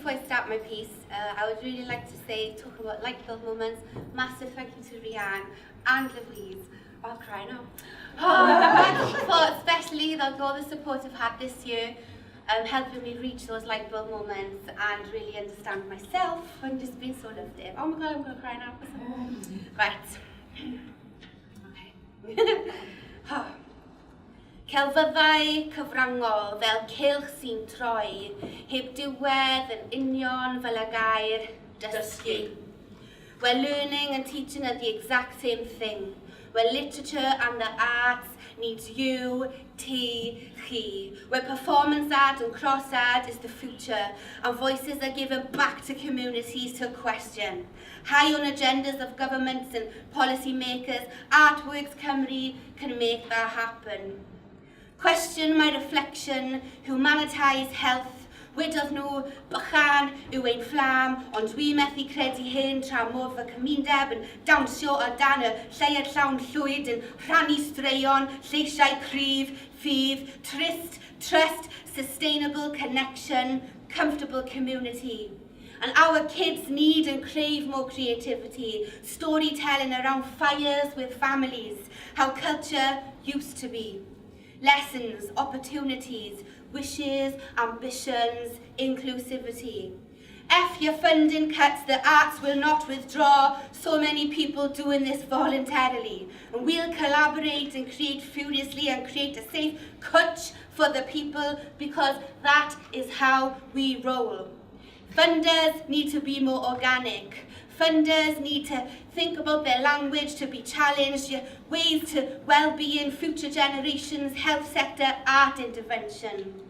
before I start my piece, I would really like to talk about light bulb moments. Massive thank you to Rianne and Louise. I'll cry now. For especially all the support I've had this year, helping me reach those light bulb moments and really understand myself and just being so loved it. Oh my god, I'm going to cry now. Right. Okay. Celfyddau cyfrangol fel cylch sy'n troi, heb diwedd yn union fel y gair dysgu. Where learning and teaching are the exact same thing. Where literature and the arts needs you, ti, chi. Where performance art and cross art is the future, and voices are given back to communities to question. High on agendas of governments and policy makers, ArtWorks Cymru can make that happen. Question my reflection, humanitise health. Wedodd nhw, bychan yw ein fflam, ond dwi methu credu hyn tra modd fy cymundeb yn dawnsio o dan y lleiad llawn llwyd yn rhannu straeon, lleisiau cryf, ffydd, trust, sustainable connection, comfortable community. And our kids need and crave more creativity, storytelling around fires with families, how culture used to be. Lessons, opportunities, wishes, ambitions, inclusivity. If your funding cuts, the arts will not withdraw. So many people doing this voluntarily. And we'll collaborate and create furiously and create a safe cut for the people, because that is how we roll. Funders need to be more organic. Funders need to think about their language to be challenged, ways to well-being, future generations, health sector, art intervention.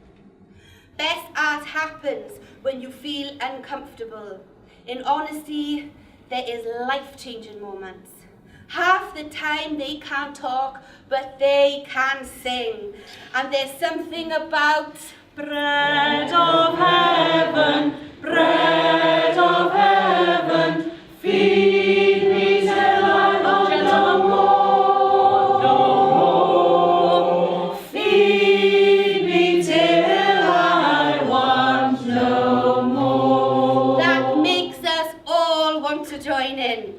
Best art happens when you feel uncomfortable. In honesty, there is life-changing moments. Half the time they can't talk, but they can sing. And there's something about bread of heaven, bread of heaven, feed me till I want no more, no more. Feed me till I want no more. That makes us all want to join in.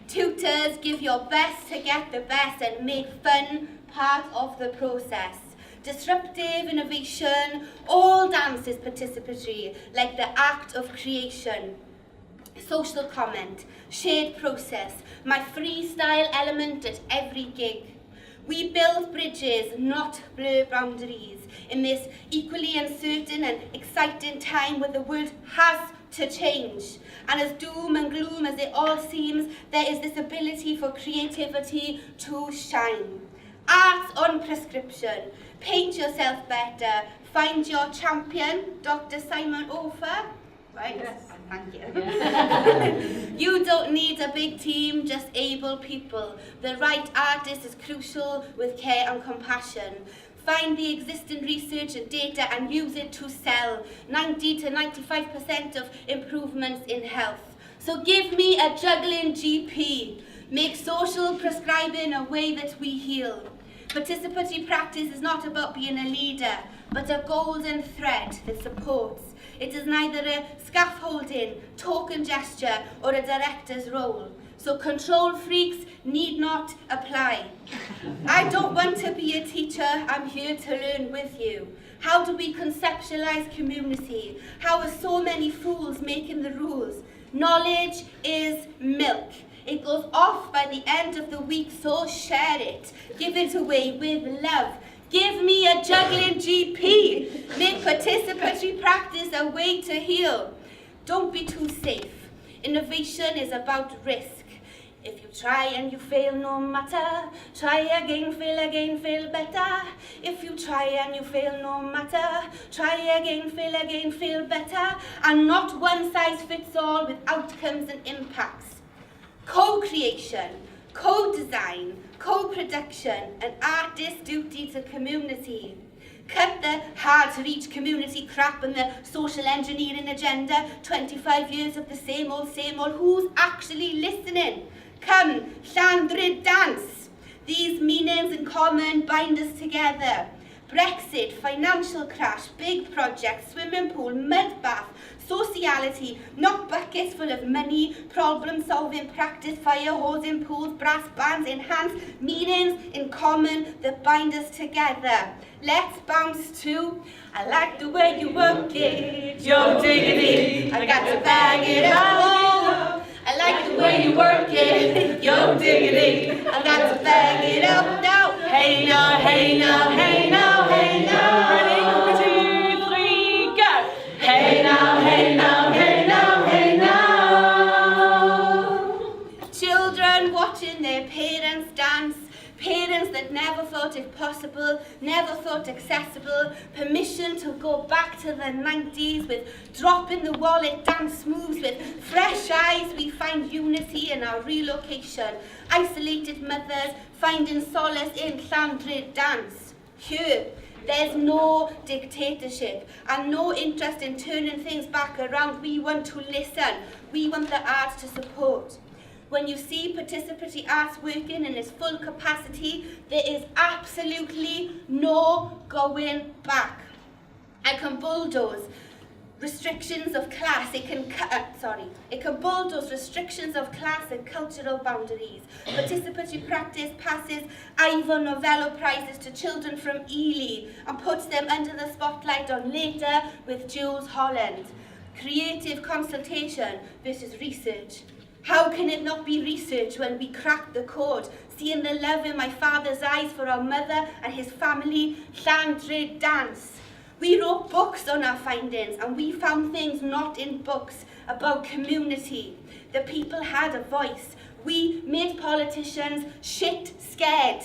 Tutors, give your best to get the best and make fun part of the process. Disruptive innovation, all dance is participatory, like the act of creation. Social comment, shared process, my freestyle element at every gig. We build bridges, not blur boundaries, in this equally uncertain and exciting time where the world has to change. And as doom and gloom as it all seems, there is this ability for creativity to shine. Art on prescription, paint yourself better, find your champion, Dr. Simon Ofer. Right? Yes. Thank you. You don't need a big team, just able people. The right artist is crucial with care and compassion. Find the existing research and data and use it to sell 90 to 95% of improvements in health. So give me a juggling GP. Make social prescribing a way that we heal. Participatory practice is not about being a leader, but a golden thread that supports. It is neither a scaffolding, token gesture, or a director's role. So control freaks need not apply. I don't want to be a teacher, I'm here to learn with you. How do we conceptualize community? How are so many fools making the rules? Knowledge is milk. It goes off by the end of the week, so share it. Give it away with love. Give me a juggling GP. Make participatory practice a way to heal. Don't be too safe. Innovation is about risk. If you try and you fail, no matter. Try again, fail better. If you try and you fail, no matter. Try again, fail better. And not one size fits all with outcomes and impacts. Co-creation, co-design, co-production, an artist's duty to community. Cut the hard-to-reach community crap and the social engineering agenda. 25 years of the same old. Who's actually listening? Come, Llandrindod dance. These meanings in common bind us together. Brexit, financial crash, big projects, swimming pool, mud bath, sociality, not buckets full of money, problem-solving practice, fire hosing pools, brass bands, enhanced meanings in common that bind us together. Let's bounce to I like the way you work it, yo diggity, I got to bag it up. I like the way you work it, yo diggity, I got to bag it up now. Hey now, hey now, hey now, hey now. Ready? 1, 2, 3, go. Hey now, hey now, hey now, hey now. Children watching their parents dance. Parents that never thought it possible, never thought accessible, permission to go back to the 90s with drop in the wallet dance moves, with fresh eyes we find unity in our relocation, isolated mothers finding solace in Llandrindod dance. Here, there's no dictatorship and no interest in turning things back around. We want to listen, we want the arts to support. When you see participatory arts working in its full capacity, there is absolutely no going back. I can bulldoze restrictions of class, it can bulldoze restrictions of class and cultural boundaries. Participatory practice passes Ivor Novello prizes to children from Ely and puts them under the spotlight on Later with Jules Holland. Creative consultation versus research. How can it not be research when we crack the code, seeing the love in my father's eyes for our mother and his family, Llandrindod dance? We wrote books on our findings and we found things not in books about community. The people had a voice. We made politicians shit scared.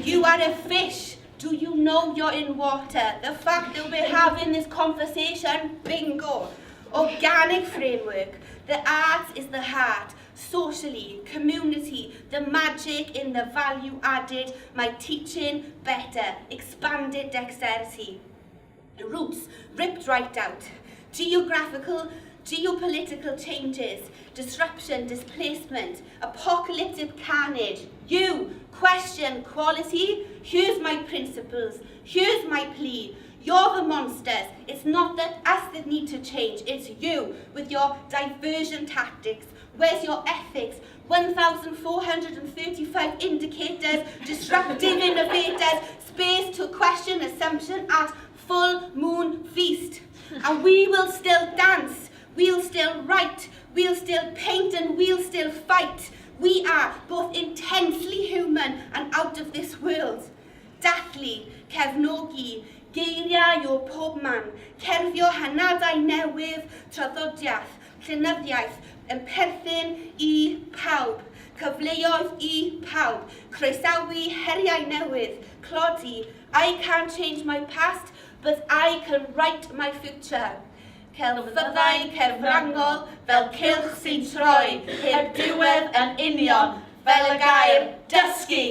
You are a fish. Do you know you're in water? The fact that we're having this conversation, bingo. Organic framework. The arts is the heart, socially, community, the magic in the value added, my teaching better, expanded dexterity. Roots ripped right out. Geographical, geopolitical changes, disruption, displacement, apocalyptic carnage. You question quality, here's my principles, here's my plea. You're the monsters. It's not that us that need to change, it's you with your diversion tactics. Where's your ethics? 1,435 indicators, disruptive innovators, space to question assumption at full moon feast. And we will still dance, we'll still write, we'll still paint and we'll still fight. We are both intensely human and out of this world. Dathlu, cefnogi, geiriau o pob man, cerfio hanadau newydd, traddodiaeth, llenyddiaeth, yn perthyn I pawb, cyfleoedd I pawb, croesawu heriau newydd, clodi, I can't change my past, but I can write my future. Celfyddau cerfrangol fel cylch sy'n troi, heb diwedd yn union, fel y gair dysgu.